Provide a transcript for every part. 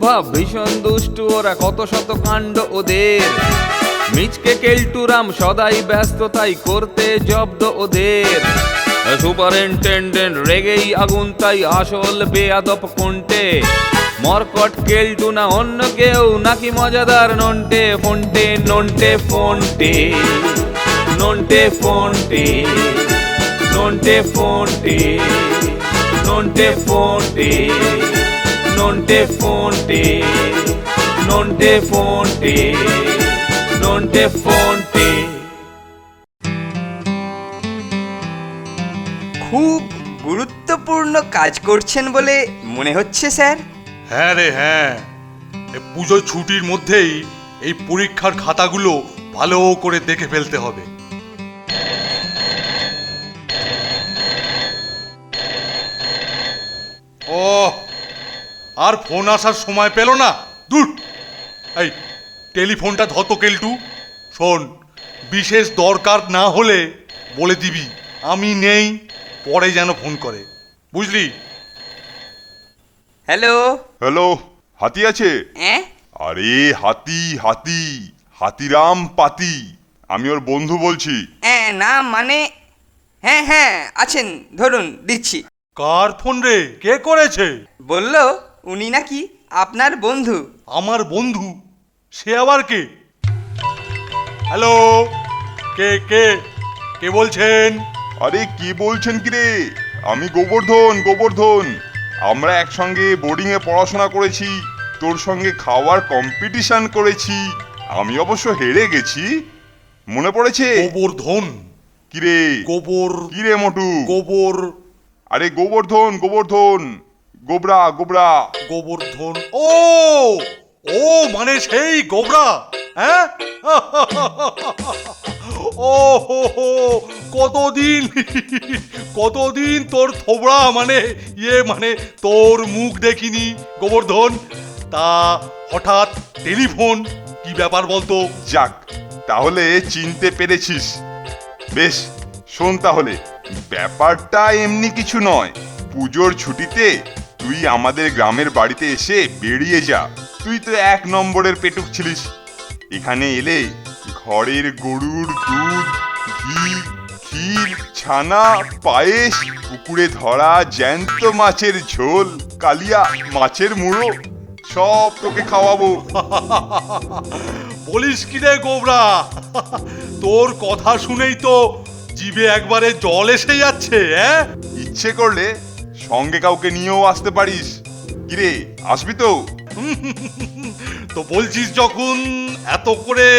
স্বভাব ভীষণ দুষ্টু, ওরা কত শত কাণ্ড ওদের। মিচকে কেলটুরাম সদাই ব্যস্ত, তাই করতে জব্দ ওদের। সুপারিনটেন্ডেন্ট রেগেই আগুন, তাই আসল বেয়াদব কোনটে। মরকট কেলটু না অন্য কেউ, নাকি মজাদার নন্টে ফন্টে। নন্টে ফন্টে, নন্টে ফন্টে, নন্টে ফন্টে, নন্টে ফন্টে, নন্টে ফন্টে, নন্টে ফন্টে, নন্টে ফন্টে। খুব গুরুত্বপূর্ণ কাজ করছেন বলে মনে হচ্ছে স্যার। হ্যাঁ রে হ্যাঁ, এই পুজোর ছুটির মধ্যেই এই পরীক্ষার খাতাগুলো ভালো করে দেখে ফেলতে হবে। ও, আর ফোন আসার সময় পেল না। দূর, এই টেলিফোনটা ধত কেলটু। শোন, বিশেষ দরকার না হলে বলে দিবি আমি নেই, পরে যেন ফোন করে, বুঝলি? হ্যালো। হ্যালো, হাতি আছে? হ্যাঁ, আরে হাতি হাতি, হাতিরাম পাতি, আমি ওর বন্ধু বলছি। না মানে হ্যাঁ হ্যাঁ আছেন, ধরুন দিচ্ছি। কার ফোন রে? কে করেছে? বললো উনি নাকি আপনার বন্ধু। আমার বন্ধু? সে আবার কে? হ্যালো, কে কে কে বলছেন? আরে কে বলছেন কি রে? আমি গোবর্ধন, গোবর্ধন। আমরা একসঙ্গে বোর্ডিংয়ে পড়াশোনা করেছি, তোর সঙ্গে খাওয়ার কম্পিটিশন করেছি। আমি অবশ্য হেরে গেছি, মনে পড়েছে? গোবর্ধন? কিরে গোবর? কিরে মোটু? গোবর? আরে গোবর্ধন, গোবর্ধন, গোবরা গোবরা। গোবর্ধন? ও ও, মানে সেই গোবরা? হ্যাঁ, ও হো হো, কতদিন কতদিন তোর থোবড়া মানে মানে তোর মুখ দেখিনি গোবর্ধন। তা হঠাৎ টেলিফোন, কি ব্যাপার বলতো? যাক, তাহলে চিনতে পেরেছিস। বেশ, শোন তাহলে, ব্যাপারটা এমনি কিছু নয়। পুজোর ছুটিতে তুই আমাদের গ্রামের বাড়িতে এসে বেরিয়ে যা। তুই তো 1 নম্বরের পেটুক ছিলিস। এখানে এলে ঘরের গরুর দুধ, ঘি, ক্ষীর, ছানা, পায়েস, পুকুরে ধরা জ্যান্ত মাছের ঝোল, কালিয়া, মাছের মুড়ো, সব তোকে খাওয়াবো। বলিস কি রে গোবরা? তোর কথা শুনেই তো জিভে একবারে জল এসে যাচ্ছে। হ্যাঁ, ইচ্ছে করলে সঙ্গে কাউকে নিয়েও আসতে পারিস। কিরে, আসবি তো? তো বলছিস যখন এত করে,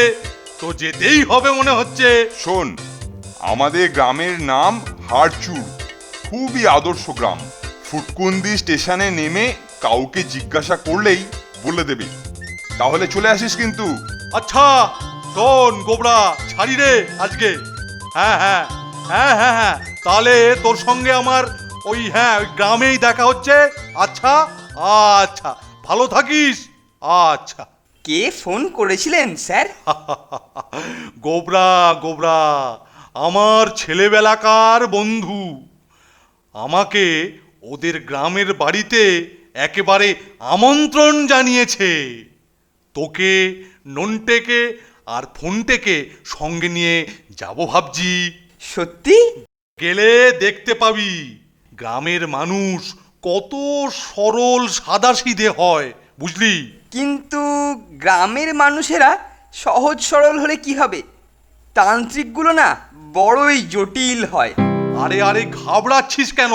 তো যেতেই হবে মনে হচ্ছে। শোন, আমাদের গ্রামের নাম হাড়চুর, খুবই আদর্শ গ্রাম। ফুটকুন্দি স্টেশনে নেমে কাউকে জিজ্ঞাসা করলেই বলে দেবে। তাহলে চলে আসিস কিন্তু। আচ্ছা শোন গোবরা, ছাড়ি রে আজকে। হ্যাঁ হ্যাঁ হ্যাঁ হ্যাঁ হ্যাঁ, তাহলে তোর সঙ্গে আমার ওই ওই গ্রামেই দেখা হচ্ছে। আচ্ছা আচ্ছা, ভালো থাকিস। আচ্ছা। কে ফোন করেছিলেন স্যার? গোবরা, গোবরা আমার ছেলেবেলাকার বন্ধু। আমাকে ওদের গ্রামের বাড়িতে একেবারে আমন্ত্রণ জানিয়েছে। তোকে, নন্টেকে আর ফোনটেকে সঙ্গে নিয়ে যাব ভাবছি। সত্যি? গেলে দেখতে পাবি গ্রামের মানুষ কত সরল সাদাসিধে হয়, বুঝলি? কিন্তু গ্রামের মানুষেরা সহজ সরল হলে কি হবে? তান্ত্রিকগুলো না বড়ই জটিল হয়। আরে আরে, ঘাবড়াচ্ছিস কেন?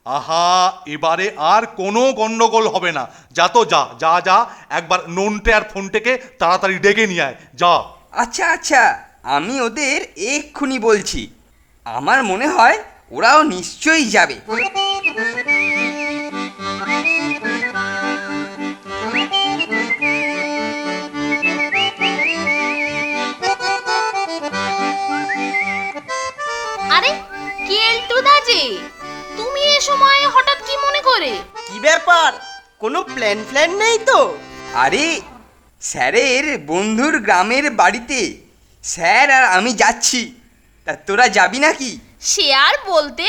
আহা, এবারে আর কোনো গন্ডগোল হবে না। যা তো, যা যা যা, একবার নন্টে আর ফোনটেকে তাড়াতাড়ি ডেকে নিয়ে আয়, যা। আচ্ছা আচ্ছা, আমি ওদের এক্ষুনি বলছি। আমার মনে হয় ওরাও নিশ্চয়ই যাবে। আরে কেলটুদা যে, তুমি এ সময় হঠাৎ কি মনে করে? কি ব্যাপার? কোনো প্ল্যান নেই তো? আরে স্যারের বন্ধুর গ্রামের বাড়িতে স্যার আর আমি যাচ্ছি। তা তোরা যাবি নাকি? সে আর বলতে,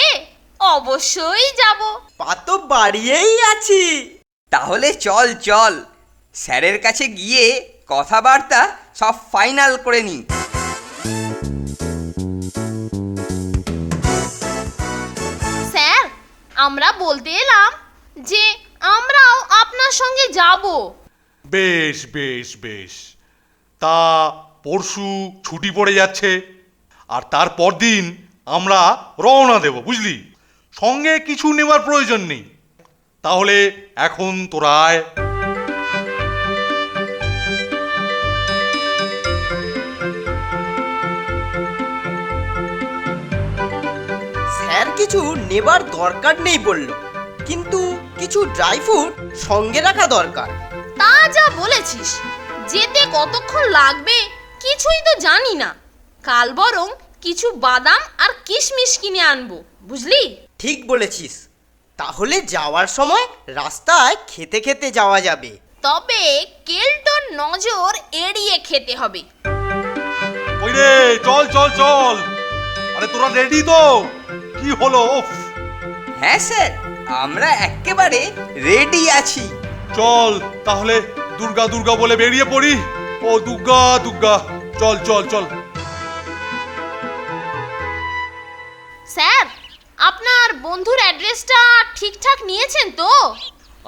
অবশ্যই যাব। পা তো বাড়িয়েই আছি। তাহলে চল চল, স্যারের কাছে গিয়ে কথাবার্তা সব ফাইনাল করে নিই। স্যার, আমরা বলতে এলাম যে আমরাও আপনার সঙ্গে যাব। বেশ বেশ বেশ, তা পরশু ছুটি পড়ে যাচ্ছে, আর তারপর দিন আমরা রওনা দেব, বুঝলি? সঙ্গে কিছু নেবার প্রয়োজন নেই। তাহলে এখন তোরা আয়। স্যার কিছু নেবার দরকার নেই বলল, কিন্তু কিছু ড্রাই ফ্রুট সঙ্গে রাখা দরকার। তা যা বলেছিস, যেতে কতক্ষণ লাগবে কিছুই তো জানি না। কাল বরং কিছু বাদাম আর কিশমিশ কিনে আনবো, বুঝলি? ঠিক বলেছিস, তাহলে যাওয়ার সময় রাস্তায় খেতে খেতে যাওয়া যাবে। তবে কেল্টোর নজর এড়িয়ে খেতে হবে। ওই রে, চল চল চল, আরে তোরা রেডি তো? কি হলো? উফ, হ্যাঁ স্যার, আমরা একেবারে রেডি আছি। চল তাহলে দুর্গা দুর্গা বলে বেরিয়ে পড়ি। ও দুর্গা দুর্গা, চল চল চল। স্যার, আপনার বন্ধুর অ্যাড্রেসটা ঠিকঠাক নিয়েছেন তো?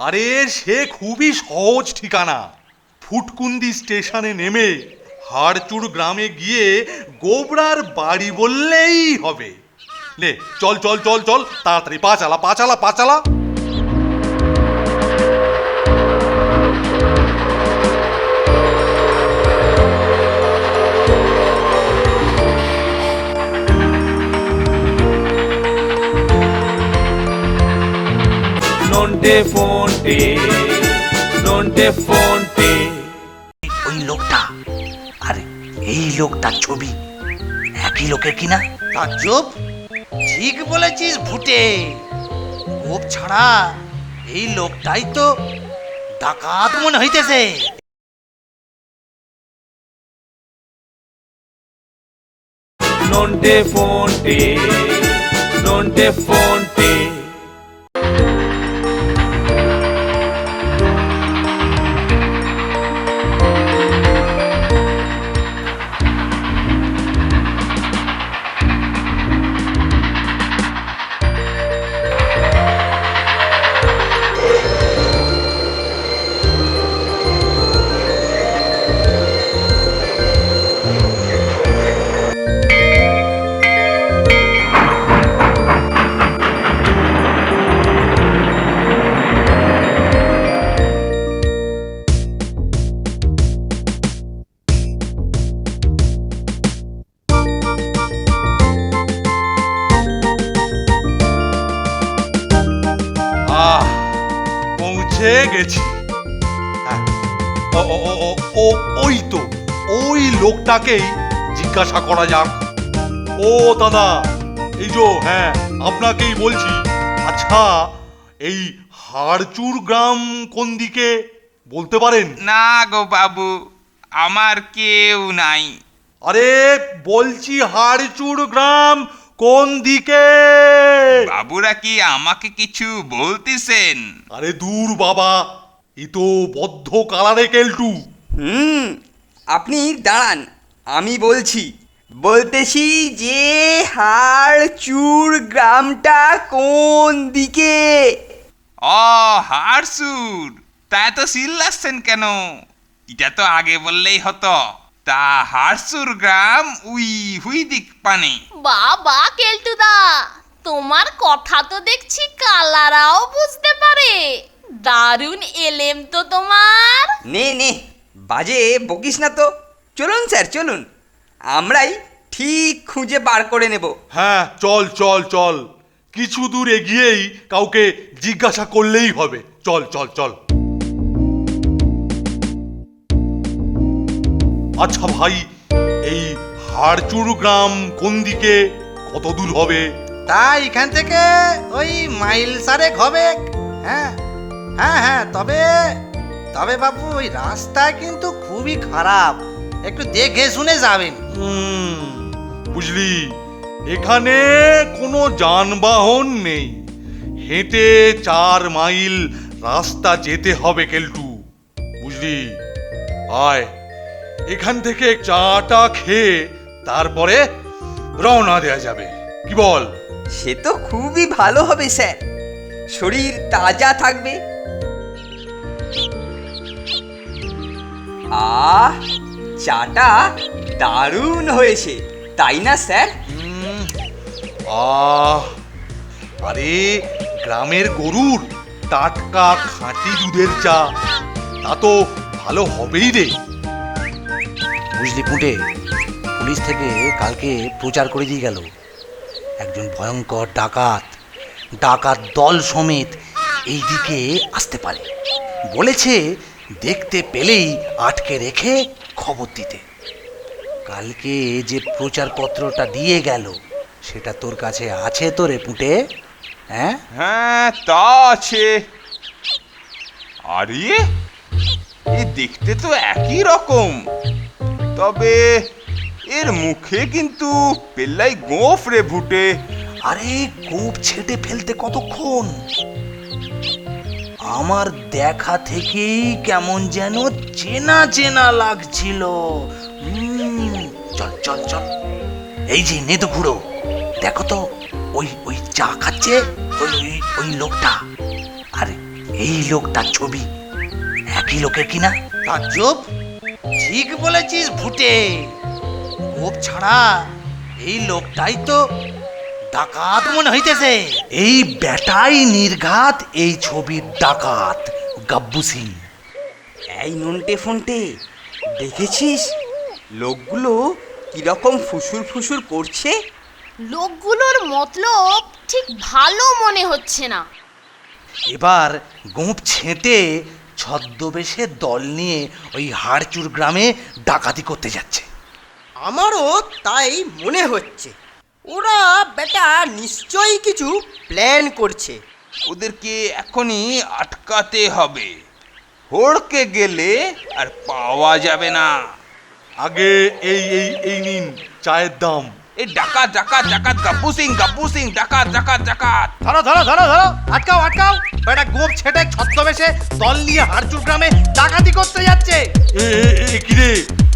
আরে সে খুবই সহজ ঠিকানা। ফুটকুন্দি স্টেশনে নেমে হাড়চুর গ্রামে গিয়ে গোবরার বাড়ি বললেই হবে। নে চল চল চল চল, তাড়াতাড়ি পা চালা পা চালা পা চালা। নন্টে ফোনটে, নন্টে ফোনটে। ওই লোকটা আর এই লোকটার ছবি একই লোকের কিনা? তাজ্জব, ঠিক বলেছিস ভুটে। গোপ ছাড়া এই লোকটাই তো ডাকাত মনে হইতেছে। নন্টে ফোনটে, নন্টে ফোনটে। আহ, পৌঁছে গেছি। হ্যাঁ, ও ও ও ও ও ওই তো, ওই লোকটাকেই জিজ্ঞাসা করা যাক। ও দাদা, এই যে, হ্যাঁ আপনাকেই বলছি। আচ্ছা, এই হাড়চুর গ্রাম কোন দিকে বলতে পারেন? না গো বাবু, আমার কেউ নাই। আরে বলছি হাড়চুর গ্রাম কোন দিকে? বাবুরা কি আমাকে কিছু বলতেছেন? আরে দূর বাবা, এ তো বদ্ধ কালারে কেলটু। আপনি দাঁড়ান, আমি বলছি। বলতেছি যে হাড়চুর গ্রামটা কোন দিকে। ও হারসুর, তা তো চিল্লাচ্ছেন কেন? এটা তো আগে বললেই হতো। তা হারসুর গ্রাম উই হুই দিক পানে। বাবা কেল্টুদা, তোমার কথা তো দেখছি কালারাও বুঝতে পারে। দারুণ এলেম তো তোমার। নে নে, বাজে বকিস না তো। চলুন স্যার চলুন, আমরাই ঠিক খুঁজে বার করে নেব। হ্যাঁ চল চল চল, কিছু দূর এগিয়েই কাউকে জিজ্ঞাসা করলেই হবে। চল চল চল। আচ্ছা ভাই, এই হাড়চুর গ্রাম কোন দিকে, কত দূর হবে? তা এখান থেকে ওই মাইল 4 হবে। হ্যাঁ হ্যাঁ হ্যাঁ, তবে তবে বাবু ওই রাস্তা কিন্তু খুবই খারাপ, একটু দেখে শুনে যাবেন। বুঝলি, এখানে কোনো যানবাহন নেই। হেঁটে 4 মাইল রাস্তা যেতে হবে কেলটু, বুঝলি? আয়, এখান থেকে চাটা খেয়ে তারপরে রওনা দেয়া যাবে, কি বল? সে তো খুবই ভালো হবে স্যার, শরীর তাজা থাকবে। চাটা দারুণ হয়েছে, তাই না স্যার? আরে গ্রামের গরুর টাটকা খাঁটি দুধের চা, তা তো ভালো হবেই রে। বুঝলি পুঁটে, পুলিশ থেকে কালকে প্রচার করে দিয়ে গেল একজন ভয়ঙ্কর ডাকাত দল সমেত এই দিকে আসতে পারে। বলেছে দেখতে পেলেই আটকে রেখে খবর দিতে। কালকে যে প্রচারপত্রটা দিয়ে গেল সেটা তোর কাছে আছে তো রে পুঁটে? হ্যাঁ হ্যাঁ, তা আছে। আরে এ দেখতে তো একই রকম, তবে এর মুখে কিন্তু পেল্লাই গোঁফ রে ভুটে। আরে গোপ ছেটে ফেলতে কতক্ষণ? আমার দেখা থেকেই কেমন যেন চেনা চেনা লাগছিল। চল চল চল, এই যে নেদু খুড়ো, দেখো তো ওই ওই চা খাচ্ছে ওই ওই লোকটা আর এই লোকটার ছবি একই লোকের কিনা? তাজ্জব, ঠিক বলেছিস ভুটে। গোপ ছাড়া এই লোকটাই তো ডাকাত মনে হইতেছে। এই বেটাই নির্ঘাত এই ছবির ডাকাত গাব্বু সিং। এই নন্টে ফন্টে, দেখেছিস লোকগুলো কিরকম ফুসুর ফুসুর করছে? লোকগুলোর মতলব ঠিক ভালো মনে হচ্ছে না। এবার গোপ ছেঁটে ছদ্মবেশে দল নিয়ে ওই হাড়চুর গ্রামে ডাকাতি করতে যাচ্ছে। আমারও তাই মনে হচ্ছে। ওরা বেটা নিশ্চয়ই কিছু প্ল্যান করছে। ওদেরকে এখনই আটকাতে হবে, হড়কে গেলে আর পাওয়া যাবে না। আগে এই এই এই নিন চায়ের দাম। এই ডাকাত ডাকাত ডাকাত গাব্বু সিং ডাকাত ডাকাত ডাকাত। ধরো ধরো ধরো ধরো, আটকাও আটকাও, বেটা গোপ ছেটে ছদ্মবেশে দল নিয়ে হাড়চুর গ্রামে ডাকাতি করতে যাচ্ছে। কিরে,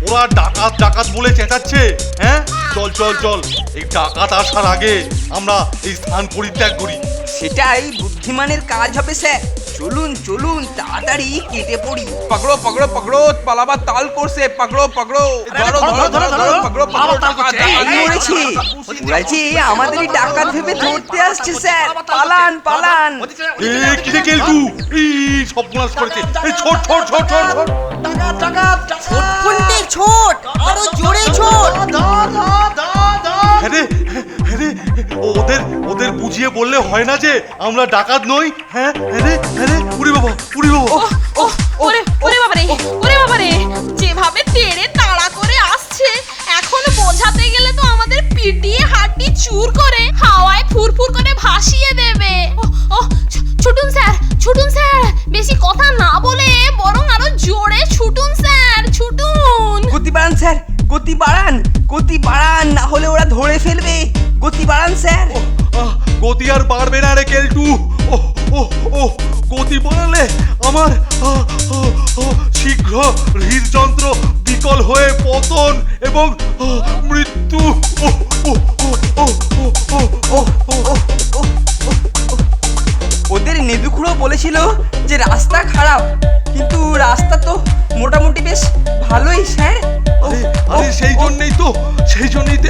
ওরা ডাকাত ডাকাত বলে চেঁচাচ্ছে? হ্যাঁ, চল চল চল, এই ডাকাত আসার আগে আমরা এই স্থান পরিত্যাগ করি। সেটাই বুদ্ধিমানের কাজ হবে স্যার। চলুন চলুন, তাড়াতাড়ি কেটে পড়ি। পকড়ো পকড়ো পকড়ো, পালাবার তাল করছে, পকড়ো পকড়ো, ধরো ধরো ধরো ধরো, পকড়ো পকড়ো, ডাকাত ওরা যে আমাদেরই ডাকাত ভেবে ধরতে আসছে স্যার। পালান পালান। কিরে কেলটু, এই সর্বনাশ করেছে। এই ছোট ছোট ছোট ছোট ছোট, ডাকাত ডাকাত ছোট ফোনটে ছোট, আরো জোরে ছোট। হ্যাঁ রে, ওদের ওদের বুঝিয়ে বললে হয় না যে আমরা ডাকাত নই? হ্যাঁ রে, উড়ি বাবা উড়ি বাবা। ওরে ওরে বাবারে, ওরে বাবারে, যেভাবে তেড়ে তাড়া করে আসছে, এখন বোঝাতে গেলে তো আমাদের পিটিয়ে হাড্ডি চুর করে হাওয়ায় ফুরফুর করে ভাসিয়ে দেবে। ছুটুন স্যার, বেশি কথা না বলে বরং আরো জোরে ছুটুন স্যার, ছুটুন। গতি বাড়ান স্যার, গতি বাড়ান, না হলে ওরা ধরে ফেলবে। গতি বাড়ান স্যার। গতি আর বাড়বে না রে কেলটু। গতি বাড়ালে আমার শীঘ্র হৃদযন্ত্র বিকল হয়ে পতন এবং মৃত্যু। ওদের নেদুখুড়ো বলেছিল যে রাস্তা খারাপ, কিন্তু রাস্তা তো মোটামুটি বেশ ভালোই স্যার। আরে সেই জন্যই তো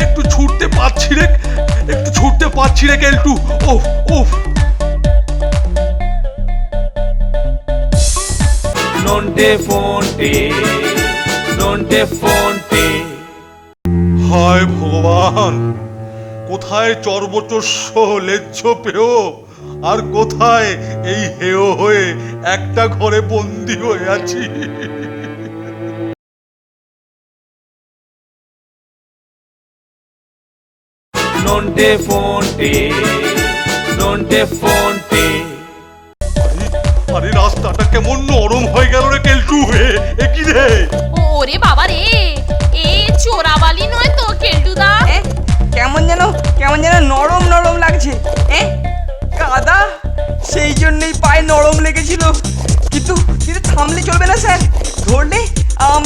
একটু ছুটতে পারছি রে কেলটু। নন্টে ফন্টে। হায় ভগবান, কোথায় চর্বচস্য লেজ্জ পেও, আর কোথায় এই হেয় হয়ে একটা ঘরে বন্দি হয়ে আছি। নন্টে ফন্টে। আরে রাস্তাটা কেমন নরম হয়ে গেল রে কেলটু। এ কি রে? ওরে বাবা রে, এ চোরাবালি নয় তো কেলটুদা? কেমন যেন নরম নরম লাগছে। কাদা, সেই জন্যই পায়ে নরম লেগেছিল।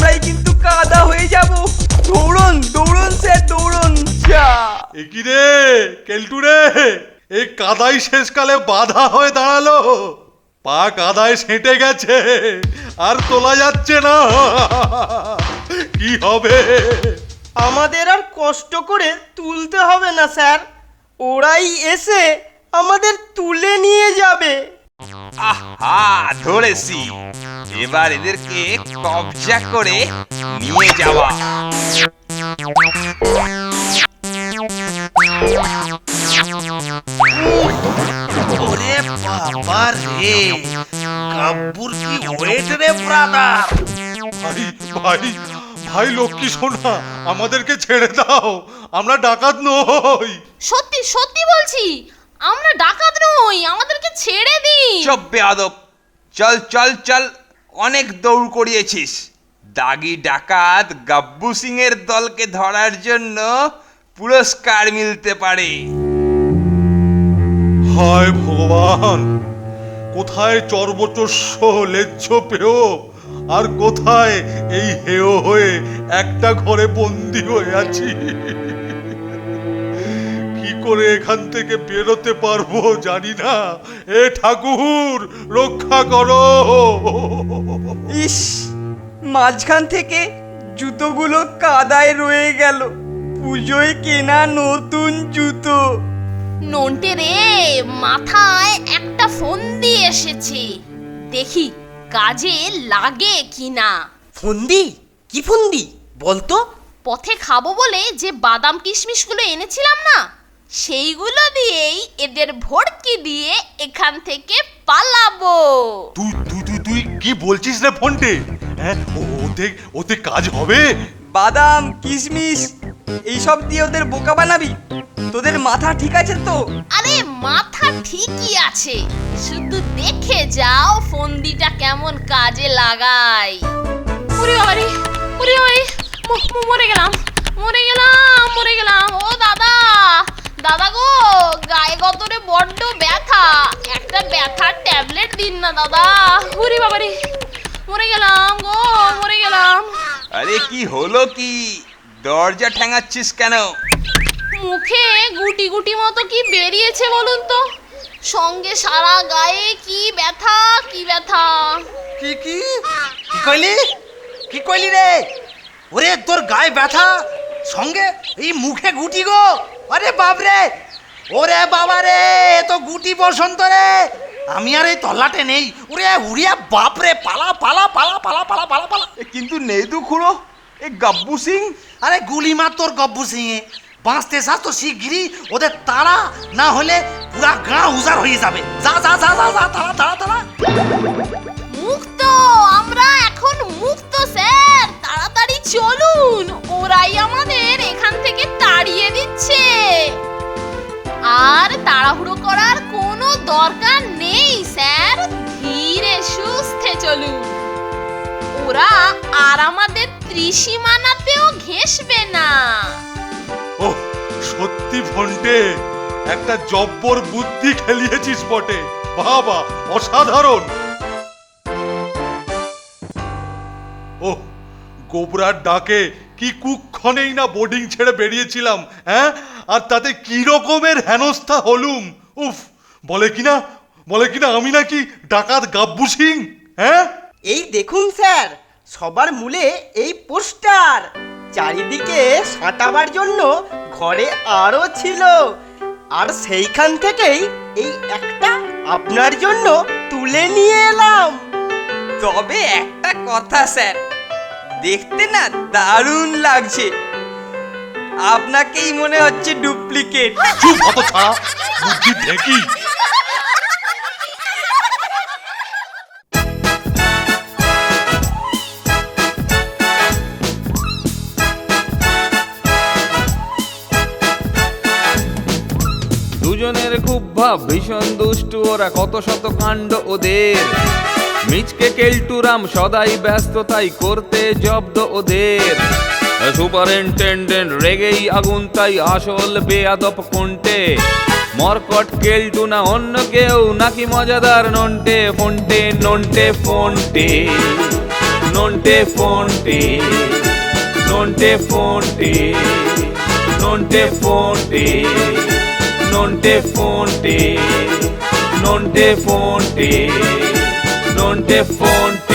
আমরাই কিন্তু কাদা হয়ে যাব। দৌড়ন দৌড়ন স্যার দৌড়ন। যা এ কি রে কেলটু রে, এই কাদাই শেষকালে বাধা হয়ে দাঁড়ালো। পা কাদায় সেঁটে গেছে, আর তোলা যাচ্ছে না। কি হবে? আমাদের আর কষ্ট করে তুলতে হবে না স্যার, ওরাই এসে আমাদের তুলে নিয়ে যাবে। আহা, ধরেছি। এবার এদেরকে কবজা করে নিয়ে যাওয়া। ওরে বাবা রে, গাব্বুর কি ওয়েট রে ব্রাদার। ভাই ভাই ভাই লক্ষ্মী সোনা, আমাদেরকে ছেড়ে দাও, আমরা ডাকাত নই। সত্যি সত্যি বলছি, আমরা ডাকাত নই, আমাদেরকে ছেড়ে দিন। চপ বেয়াদব। চল চল চল, অনেক দৌড় করিয়েছিস। দাগি ডাকাত গাব্বু সিং এর দলকে ধরার জন্য পুরস্কার মিলতে পারে। হায় ভগবান, কোথায় চর্বচস্য লেজ্জ পেও, আর কোথায় এই হেয় হয়ে একটা ঘরে বন্দি হয়ে আছি। কি করে এখান থেকে বেরোতে পারবো জানি না। এ ঠাকুর রক্ষা করো। ইস, মাঝখান থেকে জুতোগুলো কাদায় রয়ে গেল। পুজোয় কেনা নতুন জুতো। নন্টে রে, মাথায় একটা ফন্দি এসেছে, দেখি কাজে লাগে কিনা। ফন্দি? কি ফন্দি বলতো? পথে খাবো বলে যে বাদাম কিশমিশগুলো এনেছিলাম না, সেইগুলো দিয়েই এদের ভর্তি দিয়ে এখান থেকে পালাবো। তুই তুই তুই তুই কি বলছিস রে ফন্টে? হ্যাঁ, ওতে ওতে কাজ হবে? বাদাম কিশমিশ এইসব দিয়ে ওদের বোকা বানাবি? তোদের মাথা ঠিক আছে তো? আরে মাথা ঠিকই আছে, শুধু দেখে যাও ফন্দিটা কেমন কাজে লাগাই। ওরে বাবারে, ওরে বাবারে, মরে গেলাম মরে গেলাম মরে গেলাম। ও দাদা, দাদা গো, গায়ে গতরে বড্ড ব্যথা, একটা ব্যথার ট্যাবলেট দিন না দাদা। ওরে বাবারে, মরে গেলাম গো, মরে গেলাম। আরে কি হলো কি? দরজা ঠ্যাঙাচ্ছিস কেন? মুখে গুটি গুটি মতো কি বেরিয়েছে বলুন তো, সঙ্গে সারা গায়ে কি ব্যথা কি ব্যথা। কি কি কি কইলি? কি কইলি রে? ওরে তোর গায়ে ব্যথা, সঙ্গে এই মুখে গুটি গো। আরে বাপরে, ওরে বাবা রে, এ তো গুটি বসন্ত রে। আমি আর এই তল্লাটে নেই। ওরে উড়িয়া বাপরে, পালা পালা পালা পালা পালা পালা পালা। কিন্তু নেদু খুঁড়ো, এ গাব্বু সিং। আরে গুলি মার তোর গব্বু সিংয়ে, বাঁচতে চাস তো শিগগিরই ওদের তাড়া, না হলে পুরা গাঁ উজাড় হয়ে যাবে। যা যা যা যা যা, তাড়া তাড়া তাড়া। মুক্ত, আমরা এখন মুক্ত স্যার, তাড়াতাড়ি চলুন, ওরাই আমাদের এখান থেকে তাড়িয়ে দিচ্ছে। আর তাড়াহুড়ো করার কোনো দরকার নেই স্যার, ধীরে সুস্থে চলুন। ওরা আর আমাদের ত্রিসীমানাতেও ঘেঁষবে না। ও সত্যি ফন্টে, একটা জব্বর বুদ্ধি খেলিয়েছিস বটে। বাবা, অসাধারণ। ও গোবরার ডাকে কি কুক্ষণেই না বোর্ডিং ছেড়ে বেরিয়েছিলাম, হ্যাঁ, আর তাতে কি রকমের হেনস্থা হলুম। উফ, বলে কিনা আমি নাকি ডাকাত গাব্বু সিং। হ্যাঁ, এই দেখুন স্যার, সবার মূলে এই পোস্টার। চারিদিকে সাঁটাবার জন্য ঘরে আরো ছিল, আর সেইখান থেকেই এই একটা আপনার জন্য তুলে নিয়ে এলাম। তবে একটা কথা স্যার, দেখতে না দারুণ লাগছে। আপনাকেই মনে হচ্ছে ডুপ্লিকেট। চুপ হতো ছাড়া, বুদ্ধি ঢেকি। দুজনের খুব ভাব, ভীষণ দুষ্টু ওরা, কত শত কাণ্ড ওদের। মিচকে কেলটুরাম সদাই ব্যস্ত, তাই করতে জব্দ ওদের। সুপারিনটেন্ডেন্ট রেগেই আগুন, তাই আসল বেয়াদব কোনটে। মরকট কেলটু না অন্য কেউ, নাকি মজাদার নন্টে ফন্টে নন্টে ফন্টে। nonte fonte, nonte fonte, nonte fonte, nonte fonte, nonte fonte, nonte fonte.